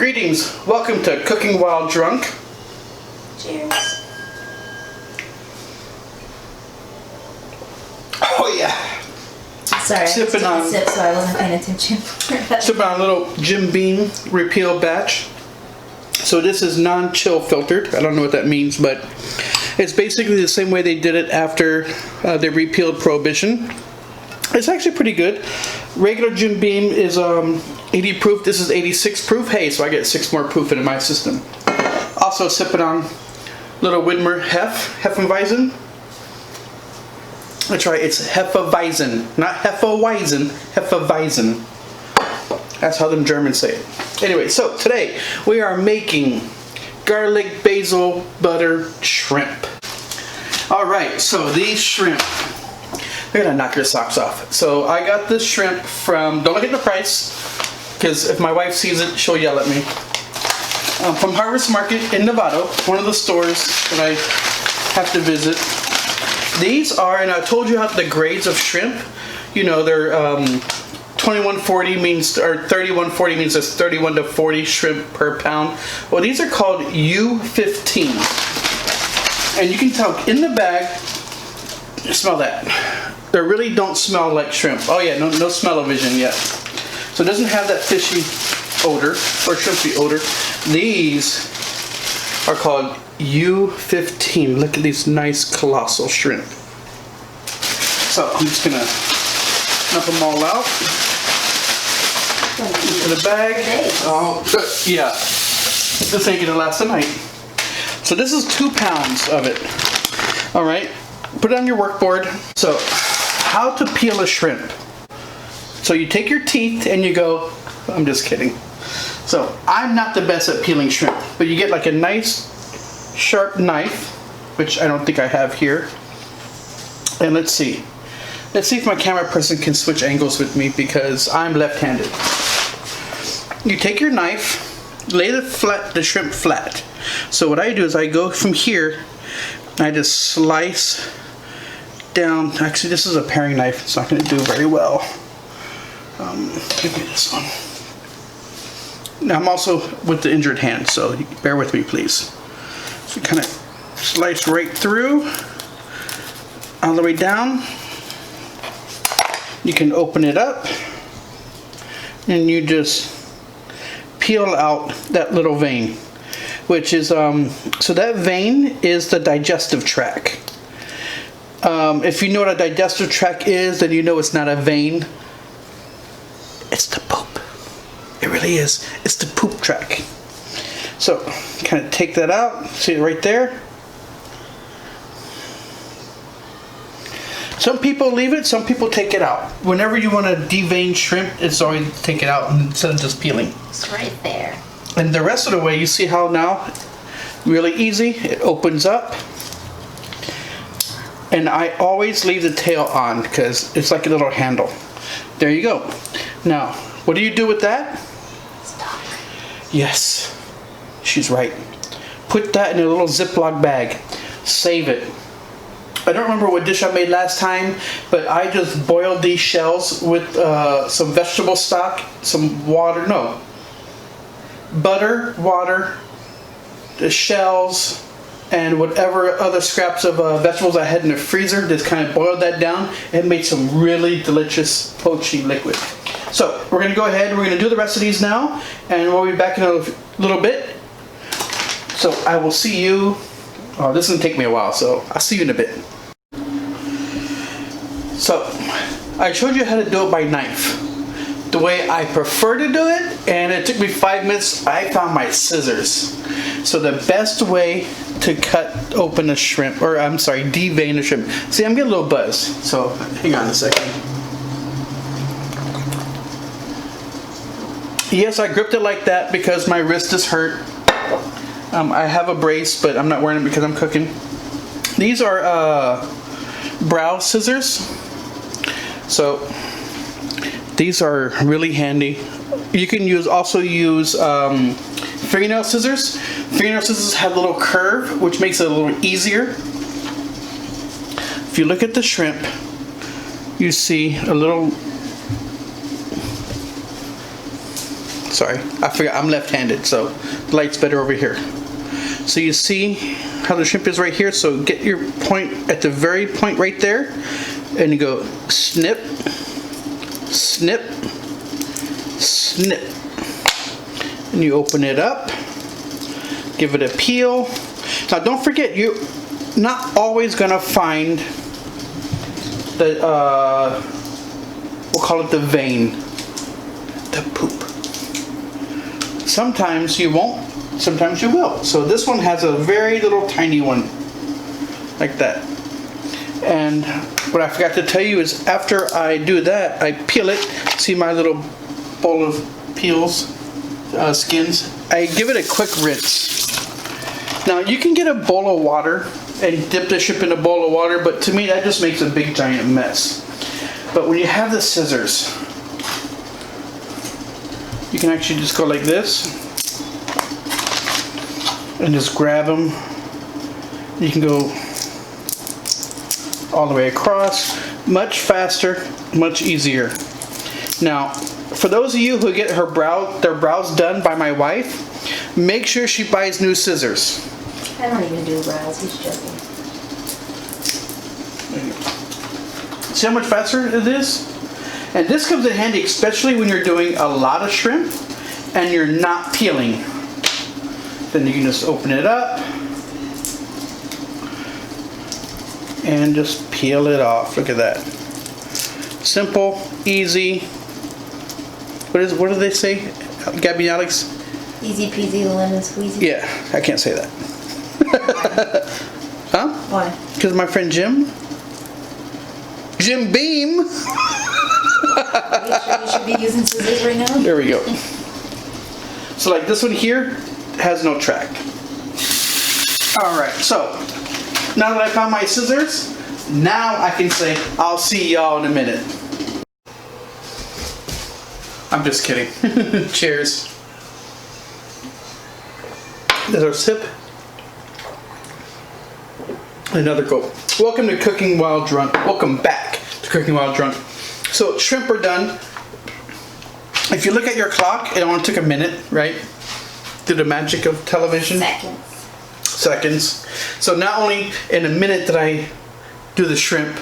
Greetings, welcome to Cooking While Drunk. Cheers. Oh yeah. Sorry, Sipping I on- took a sip, so I wasn't paying attention. Sipping on a little Jim Beam repeal batch. So this is non-chill filtered. I don't know what that means, but it's basically the same way they did it after they repealed Prohibition. It's actually pretty good. Regular Jim Beam is 80 proof. This is 86 proof. Hey, so I get 6 more proof into my system. Also sipping on little Widmer Hefeweizen. That's right, it's Hefeweizen, not Hefeweizen, Hefeweizen. That's how them Germans say it. Anyway, so today we are making garlic basil butter shrimp. All right, so these shrimp, they're gonna knock your socks off. So I got this shrimp from, don't look at the price, because if my wife sees it, she'll yell at me. From Harvest Market in Nevada, one of the stores that I have to visit. These are, and I told you how the grades of shrimp, you know, they're 2140 means, or 3140 means there's 31 to 40 shrimp per pound. Well, these are called U15. And you can tell in the bag, smell that. They really don't smell like shrimp. Oh yeah, no smell-o-vision yet. So it doesn't have that fishy odor, or shrimpy odor. These are called U15. Look at these nice colossal shrimp. So I'm just gonna dump them all out into the bag. Oh, yeah. This ain't gonna last the night. So this is 2 pounds of it. All right, put it on your work board. So, how to peel a shrimp. So you take your teeth and you go, I'm just kidding. So I'm not the best at peeling shrimp, but you get like a nice sharp knife, which I don't think I have here. And let's see if my camera person can switch angles with me because I'm left-handed. You take your knife, lay the shrimp flat. So what I do is I go from here, I just slice down. Actually, this is a paring knife. It's not going to do very well. Give me this one. Now I'm also with the injured hand, so bear with me, please. So kind of slice right through, all the way down. You can open it up, and you just peel out that little vein, which is, so that vein is the digestive tract. If you know what a digestive tract is, then you know it's not a vein. It's the poop. It really is. It's the poop tract. So, kind of take that out. See it right there? Some people leave it, some people take it out. Whenever you want to devein shrimp, it's always take it out instead of just peeling. It's right there. And the rest of the way, you see how now, really easy, it opens up. And I always leave the tail on because it's like a little handle. There you go. Now, what do you do with that? Stop. Yes, she's right. Put that in a little Ziploc bag. Save it. I don't remember what dish I made last time, but I just boiled these shells with some vegetable stock, some water, butter, water, the shells, and whatever other scraps of vegetables I had in the freezer. Just kind of boiled that down and made some really delicious poachy liquid. So we're gonna go ahead, we're gonna do the rest of these now, and we'll be back in a little bit. So I will see you, oh, this is gonna take me a while, so I'll see you in a bit. So I showed you how to do it by knife. The way I prefer to do it, and it took me 5 minutes, I found my scissors. So the best way to cut open a shrimp, or I'm sorry, devein a shrimp. See, I'm getting a little buzz, so hang on a second. Yes, I gripped it like that because my wrist is hurt. I have a brace, but I'm not wearing it because I'm cooking. These are brow scissors. So these are really handy. You can also use fingernail scissors. Fingernail scissors have a little curve, which makes it a little easier. If you look at the shrimp, you see a little Sorry, I forgot I'm left-handed, so the light's better over here. So you see how the shrimp is right here? So get your point at the very point right there, and you go snip, snip, snip. And you open it up, give it a peel. Now don't forget, you're not always gonna find the, we'll call it the vein, the poop. Sometimes you won't, sometimes you will. So this one has a very little tiny one, like that. And what I forgot to tell you is after I do that, I peel it. See my little bowl of peels, skins? I give it a quick rinse. Now you can get a bowl of water and dip the shrimp in a bowl of water, but to me that just makes a big giant mess. But when you have the scissors, you can actually just go like this and just grab them. You can go all the way across, much faster, much easier. Now, for those of you who get their brows done by my wife, make sure she buys new scissors. I don't even do brows. He's joking. See how much faster it is? And this comes in handy, especially when you're doing a lot of shrimp and you're not peeling. Then you can just open it up and just peel it off. Look at that. Simple, easy. What do they say, Gabby and Alex? Easy peasy lemon squeezy. Yeah, I can't say that. Huh? Why? Because my friend Jim Beam. Are you sure you should be using scissors right now? There we go. So like this one here has no track. Alright, so now that I found my scissors, now I can say I'll see y'all in a minute. I'm just kidding. Cheers. There's our sip. Another gulp. Welcome to Cooking While Drunk. Welcome back to Cooking While Drunk. So shrimp are done. If you look at your clock, it only took a minute, right? Through the magic of television. Seconds. So not only in a minute did I do the shrimp,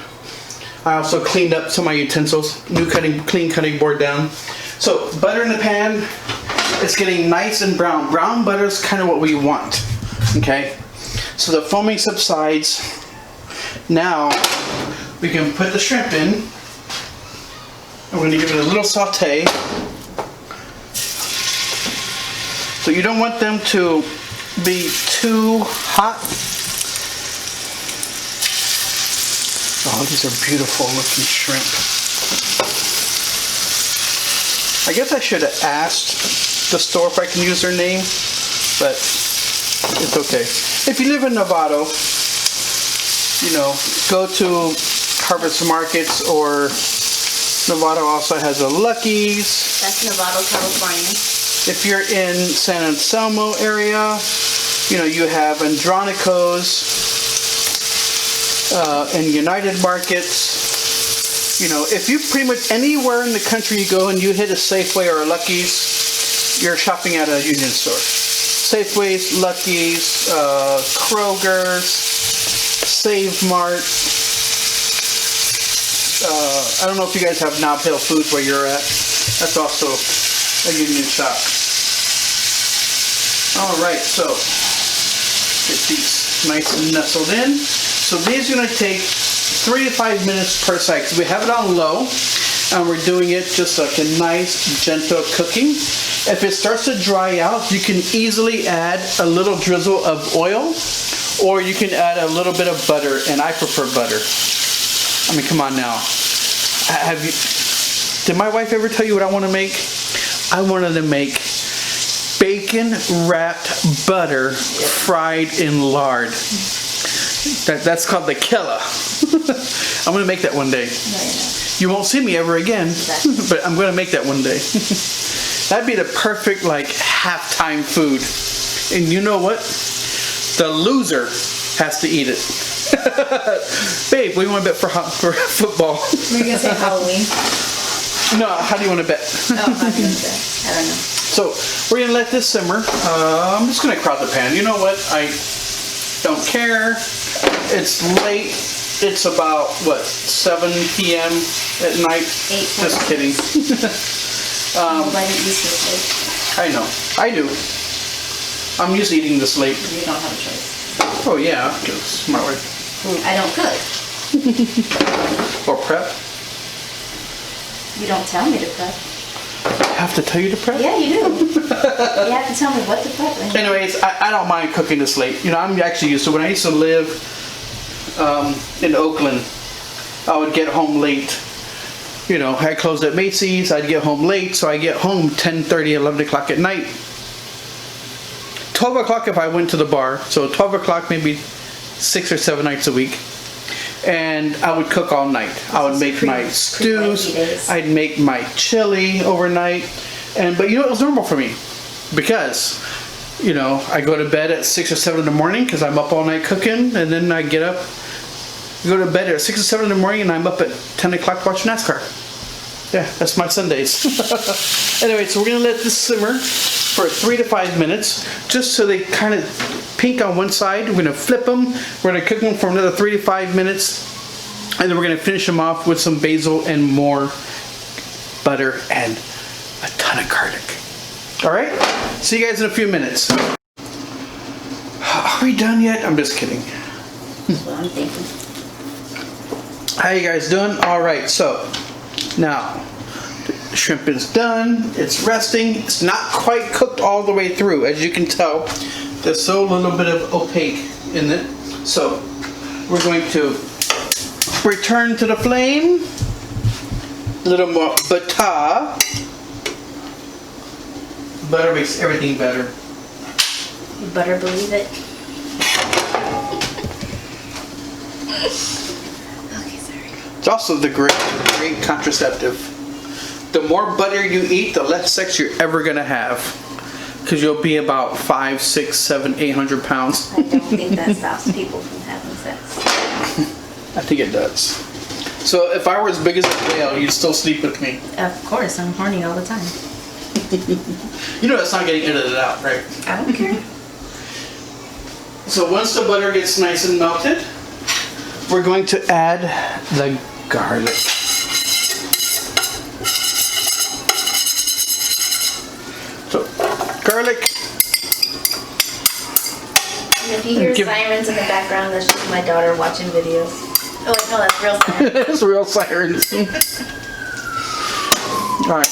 I also cleaned up some of my utensils. Clean cutting board down. So butter in the pan. It's getting nice and brown. Brown butter is kind of what we want. Okay. So the foaming subsides. Now we can put the shrimp in. I'm going to give it a little saute. So you don't want them to be too hot. Oh, these are beautiful looking shrimp. I guess I should have asked the store if I can use their name, but it's okay. If you live in Novato, you know, go to Harvest Markets, or Novato also has a Lucky's. That's Novato, California. If you're in San Anselmo area, you know, you have Andronico's and United Markets. You know, if you pretty much anywhere in the country you go and you hit a Safeway or a Lucky's, you're shopping at a Union store. Safeways, Lucky's, Kroger's, Save Mart. I don't know if you guys have Nob Hill Foods where you're at. That's also a Union shop. Alright, so get these nice and nestled in. So these are going to take 3 to 5 minutes per side, because we have it on low and we're doing it just like a nice gentle cooking. If it starts to dry out, you can easily add a little drizzle of oil, or you can add a little bit of butter, and I prefer butter. I mean, come on now. Did my wife ever tell you what I want to make? I wanted to make bacon wrapped butter fried in lard. That's called the killer. I'm going to make that one day. No, you're not. You won't see me ever again, but I'm going to make that one day. That'd be the perfect, like, halftime food. And you know what? The loser has to eat it. Babe, what do you want to bet for football? We're going to say Halloween. No, how do you want to bet? Oh, how do you want to bet? I don't know. So we're gonna let this simmer. I'm just gonna crowd the pan. You know what? I don't care. It's late. It's about what, 7 p.m. at night. 8. Just kidding. Nobody eats this late. I know. I do. I'm used to eating this late. You don't have a choice. Oh yeah, because my wife. I don't cook. Or prep. You don't tell me to prep. I have to tell you to prep? Yeah, you do. You have to tell me what to prep. Anyways, I don't mind cooking this late. You know, I'm actually used to when I used to live in Oakland, I would get home late. You know, I closed at Macy's, I'd get home late, so I get home 10:30, 11 o'clock at night. 12 o'clock if I went to the bar, so 12 o'clock maybe 6 or 7 nights a week. And I would cook all night. I would make my stews, I'd make my chili overnight. But you know, it was normal for me because, you know, I go to bed at 6 or 7 in the morning because I'm up all night cooking, and then I get up, go to bed at 6 or 7 in the morning, and I'm up at 10 o'clock watching NASCAR. Yeah, that's my Sundays. Anyway, so we're gonna let this simmer for 3 to 5 minutes, just so they kind of pink on one side. We're gonna flip them. We're gonna cook them for another 3 to 5 minutes, and then we're gonna finish them off with some basil and more butter and a ton of garlic. All right, see you guys in a few minutes. Are we done yet? I'm just kidding. That's what I'm thinking. How you guys doing? All right, so now the shrimp is done. It's resting. It's not quite cooked all the way through, as you can tell. There's still a little bit of opaque in it. So we're going to return to the flame. A little more butter. Butter makes everything better. You better believe it. Okay, sorry. It's also the great contraceptive. The more butter you eat, the less sex you're ever gonna have, because you'll be about 5, 6, 7, 800 pounds. I don't think that stops people from having sex. I think it does. So if I were as big as a whale, you'd still sleep with me. Of course, I'm horny all the time. You know that's not getting edited out, right? I don't care. So once the butter gets nice and melted, we're going to add the garlic. So, garlic. And if you hear sirens in the background, that's just my daughter watching videos. Oh wait, no, that's real sirens. It's real sirens. Alright.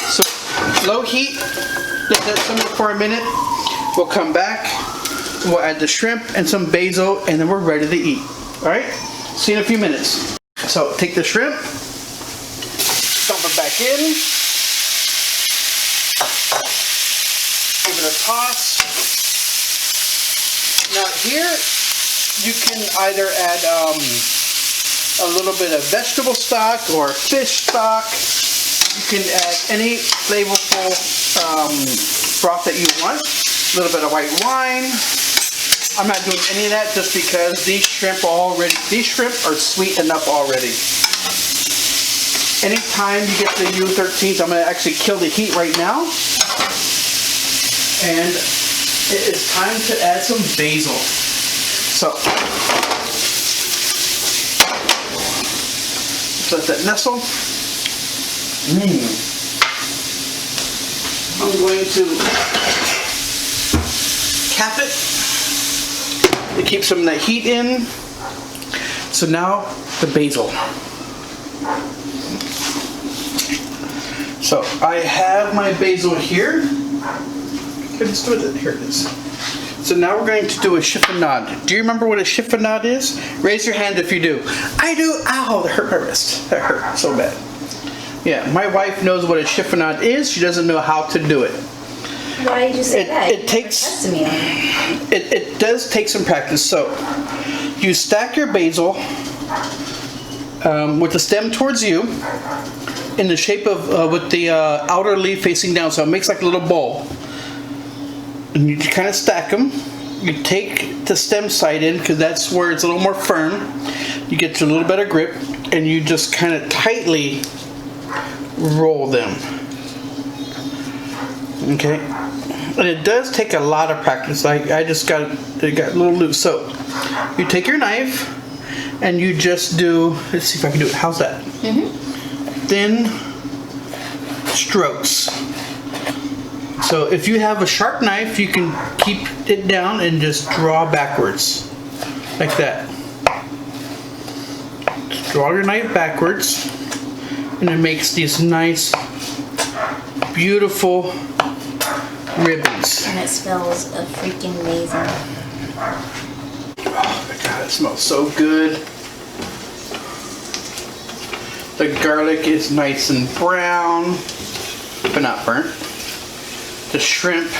So, low heat. Let that simmer for a minute. We'll come back. We'll add the shrimp and some basil, and then we're ready to eat. Alright? See you in a few minutes. So, take the shrimp. Dump it back in. Give it a toss. Now here, you can either add a little bit of vegetable stock or fish stock. You can add any flavorful broth that you want. A little bit of white wine. I'm not doing any of that just because these shrimp are sweet enough already. Anytime you get the U13s, I'm going to actually kill the heat right now. And it is time to add some basil. So, just let that nestle. I'm going to cap it to keep some of that heat in. So now the basil. So I have my basil here. Let's do it. Here it is. So now we're going to do a chiffonade. Do you remember what a chiffonade is? Raise your hand if you do. I do. Ow, that hurt my wrist. That hurt so bad. Yeah, my wife knows what a chiffonade is. She doesn't know how to do it. Why did you say that? It takes. It does take some practice. So you stack your basil with the stem towards you in the shape of with the outer leaf facing down, so it makes like a little bowl. And you kind of stack them. You take the stem side in because that's where it's a little more firm. You get a little better grip, and you just kind of tightly roll them. Okay, and it does take a lot of practice. I just got it got a little loose. So you take your knife and you just do. Let's see if I can do it. How's that? Thin strokes. So if you have a sharp knife, you can keep it down and just draw backwards, like that. Just draw your knife backwards, and it makes these nice, beautiful ribbons. And it smells freaking amazing. Oh my God, it smells so good. The garlic is nice and brown, but not burnt. The shrimp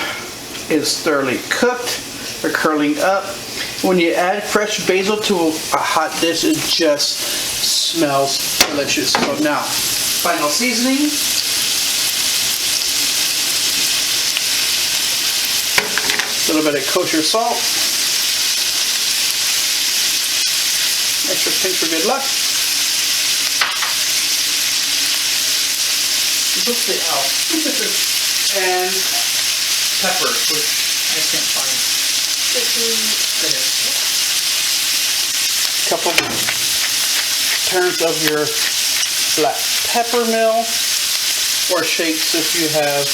is thoroughly cooked. They're curling up. When you add fresh basil to a hot dish, it just smells delicious. So now, final seasoning. A little bit of kosher salt. Extra pinch for good luck. And pepper, which I can't find. A couple turns of your black pepper mill, or shakes if you have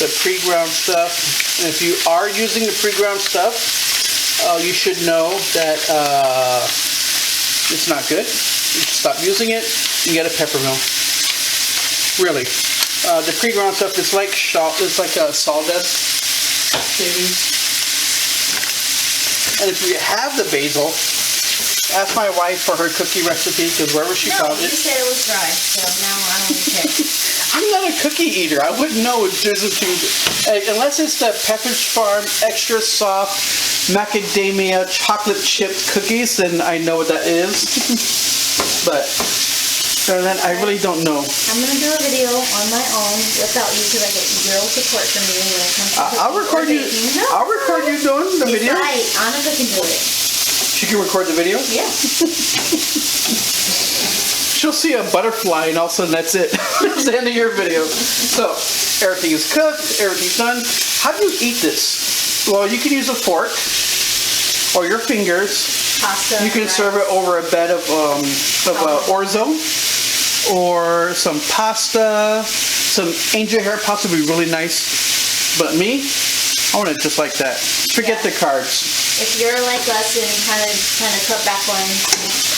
the pre-ground stuff. And if you are using the pre-ground stuff, you should know that it's not good. You should stop using it and get a pepper mill. Really. The pre-ground stuff is like a sawdust shavings. And if you have the basil, ask my wife for her cookie recipe, because wherever she found it. You said it was dry, so now I don't care. I'm not a cookie eater. I wouldn't know if there's unless it's the Pepperidge Farm extra soft macadamia chocolate chip cookies, then I know what that is. But other than that, I really don't know. I'm gonna do a video on my own without you, because I get zero support from you when it comes to cooking. I'll record you. No. I'll record you doing the video. Right, Annika can do it. She can record the video. Yeah. She'll see a butterfly, and all of a sudden that's it. That's the end of your video. So everything is cooked. Everything's done. How do you eat this? Well, you can use a fork or your fingers. Pasta. You can serve it over a bed of orzo, or some pasta. Some angel hair pasta would be really nice. But me, I want it just like that. Forget the carbs. If you're like us and kind of cut back on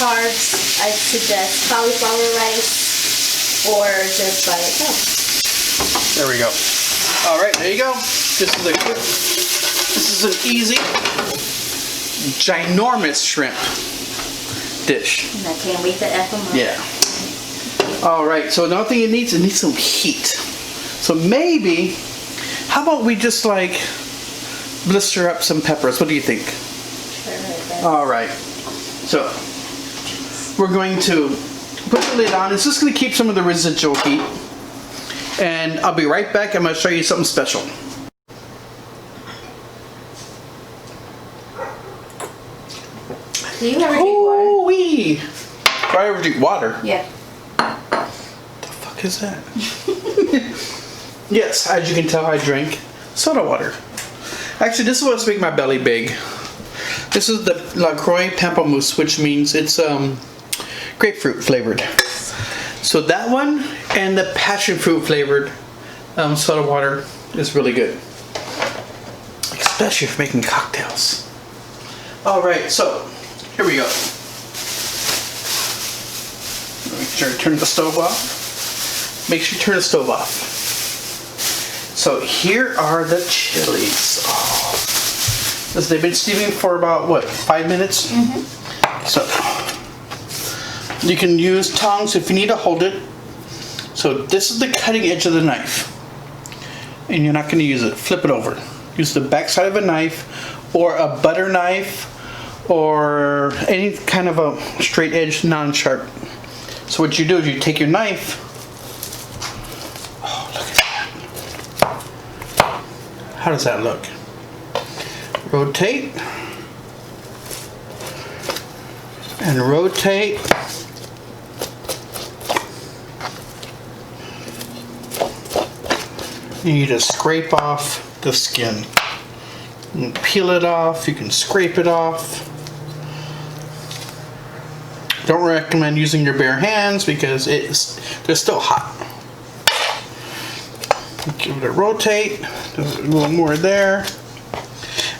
carbs, I suggest cauliflower rice or just by itself. There we go. All right, there you go. This is an easy, ginormous shrimp dish. And I can't wait to F them up. Yeah. All right, so another thing it needs some heat. So maybe, how about we just like blister up some peppers? What do you think? Sure, all right. So we're going to put the lid on. It's just going to keep some of the residual heat. And I'll be right back. I'm going to show you something special. Do you ever drink water? Ooh-wee. Do I ever drink water? Yeah. The fuck is that? Yes, as you can tell, I drink soda water. Actually, this is what's making my belly big. This is the LaCroix Pamplemousse, which means it's grapefruit flavored. So that one and the passion fruit flavored soda water is really good, especially for making cocktails. All right, so here we go. Make sure to turn the stove off. Make sure you turn the stove off. So here are the chilies. Oh. They've been steaming for about, what, 5 minutes? Mm-hmm. So you can use tongs if you need to hold it. So this is the cutting edge of the knife. And you're not going to use it. Flip it over. Use the back side of a knife or a butter knife or any kind of a straight edge, non-sharp. So what you do is you take your knife. Oh, look at that. How does that look? Rotate. And rotate. and you just scrape off the skin. You can peel it off, you can scrape it off. Don't recommend using your bare hands because they're still hot. Give it a rotate, there's a little more there.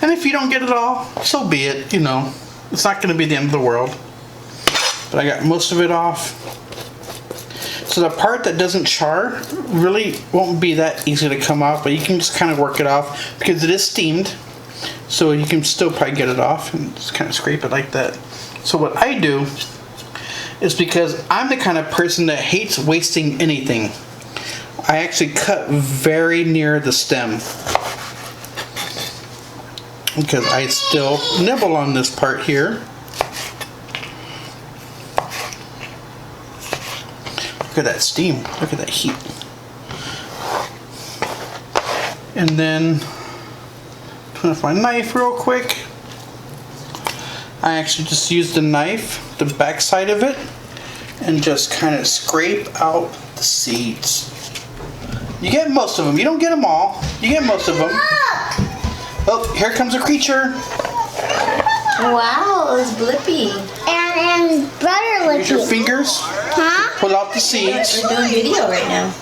And if you don't get it all, so be it, you know. It's not going to be the end of the world. But I got most of it off. So the part that doesn't char really won't be that easy to come off, but you can just kind of work it off because it is steamed. So you can still probably get it off and just kind of scrape it like that. So what I do is, because I'm the kind of person that hates wasting anything, I actually cut very near the stem because I still nibble on this part here. Look at that steam, look at that heat. And then turn off my knife real quick. I actually just use the knife, the back side of it, and just kind of scrape out the seeds. You get most of them. You don't get them all. You get most of them. Oh, here comes a creature. Wow, it's Blippi. And butter lippy. Use your fingers. Huh? Pull out the seeds. We're doing video right now.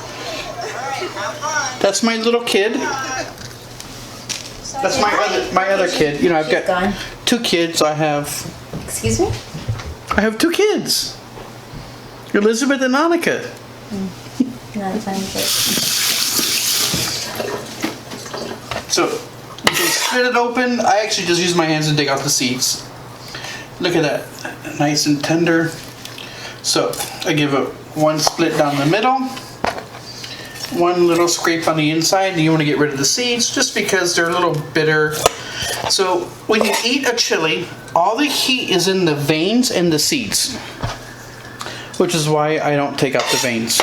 That's my little kid. That's my other kid. You know, I've got 2 kids. I have Excuse me? 2 kids. Elizabeth and Annika. Not fun. So you can split it open. I actually just use my hands and dig out the seeds. Look at that, nice and tender. So I give it one split down the middle, one little scrape on the inside, and you want to get rid of the seeds just because they're a little bitter. So when you eat a chili, all the heat is in the veins and the seeds, which is why I don't take out the veins.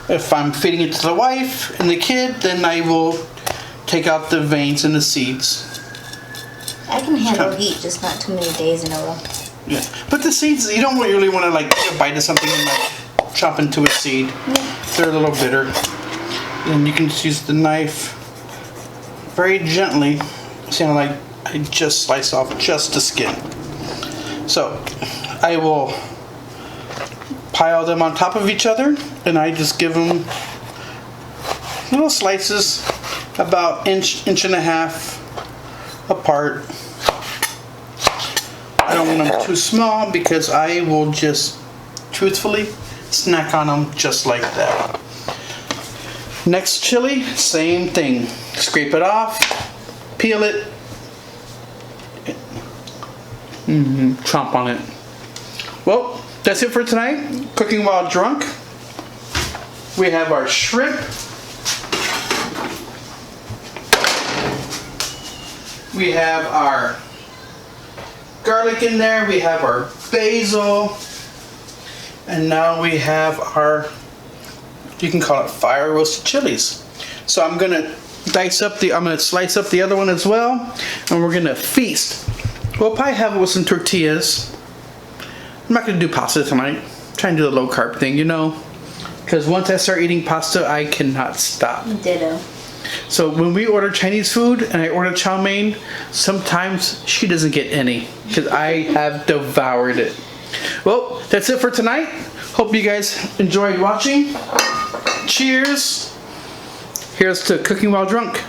If I'm feeding it to the wife and the kid, then I will take out the veins and the seeds. I can handle heat, just not too many days in a row. Yeah, but the seeds, you don't really want to like take a bite of something and like chop into a seed. Yeah. They're a little bitter. And you can just use the knife very gently. See how like I just slice off just the skin. So I will pile them on top of each other, and I just give them little slices about inch and a half apart. I don't want them too small because I will just truthfully snack on them just like that. Next chili, same thing. Scrape it off, peel it, chomp on it. Well, that's it for tonight. Cooking while drunk. We have our shrimp. We have our garlic in there. We have our basil. And now we have our, you can call it fire roasted chilies. So I'm gonna slice up the other one as well, and we're gonna feast. We'll probably have it with some tortillas. I'm not gonna do pasta tonight. I'm trying to do the low carb thing, you know, because once I start eating pasta, I cannot stop. Ditto. So when we order Chinese food and I order chow mein, sometimes she doesn't get any because I have devoured it. Well, that's it for tonight. Hope you guys enjoyed watching. Cheers. Here's to cooking while drunk.